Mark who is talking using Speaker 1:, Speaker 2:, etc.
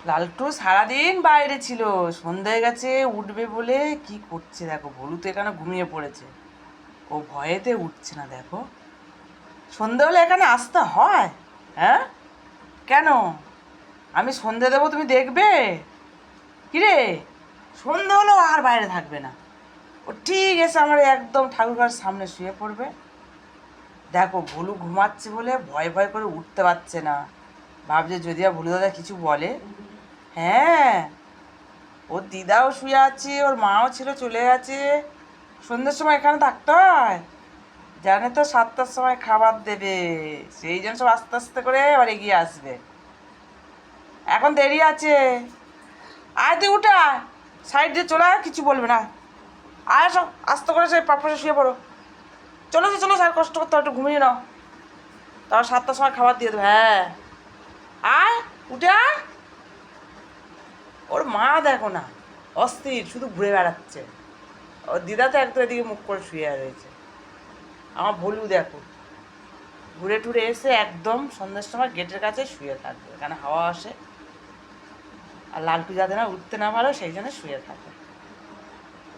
Speaker 1: লালটু সারাদিন বাইরে ছিল, সন্ধ্যা হয়ে গেছে, উঠবে বলে কি করছে দেখো। ভলু তো এখানে ঘুমিয়ে পড়েছে, ও ভয়েতে উঠছে না দেখো। সন্ধে হলে এখানে আসতে হয়? হ্যাঁ, কেন? আমি সন্ধে দেবো, তুমি দেখবে? কিরে, সন্ধে হলেও আর বাইরে থাকবে না, ও ঠিক এসে আমার একদম ঠাকুরঘর সামনে শুয়ে পড়বে। দেখো ভুলু ঘুমাচ্ছে বলে ভয় ভয় করে উঠতে পারছে না, ভাবছে যদি আর ভুলু দাদা কিছু বলে। হ্যাঁ, ওর দিদাও শুয়ে আছে, ওর মাও ছিল চলে গেছে। সন্ধ্যের সময় এখানে থাকতে হয়, জানে তো 7টার সময় খাবার দেবে, সেই জন্য সব আস্তে আস্তে করে এবার এগিয়ে আসবে। এখন দেরি আছে, আয় তুই উঠে আয়, সাইড দিয়ে চলে আয়, কিছু বলবে না। আয় সব আস্তে করে সেই পাশে শুয়ে পড়ো। চলো তো চলো, আর কষ্ট করতে হয়, একটু ঘুমিয়ে নাও, তারপর 7টার সময় খাবার দিয়ে দেবো। হ্যাঁ, আয় উঠে আয়। ওর মা দেখো না, অস্থির, শুধু ঘুরে বেড়াচ্ছে। ওর দিদা তো একদম এদিকে মুখ করে শুয়ে রয়েছে। আমার ভুলু দেখো ঘুরে টুরে এসে একদম সন্ধ্যের সময় গেটের কাছে শুয়ে থাকবে, এখানে হাওয়া আসে, আর লালটু যাতে না উঠতে না পারো সেই জন্য শুয়ে থাকে।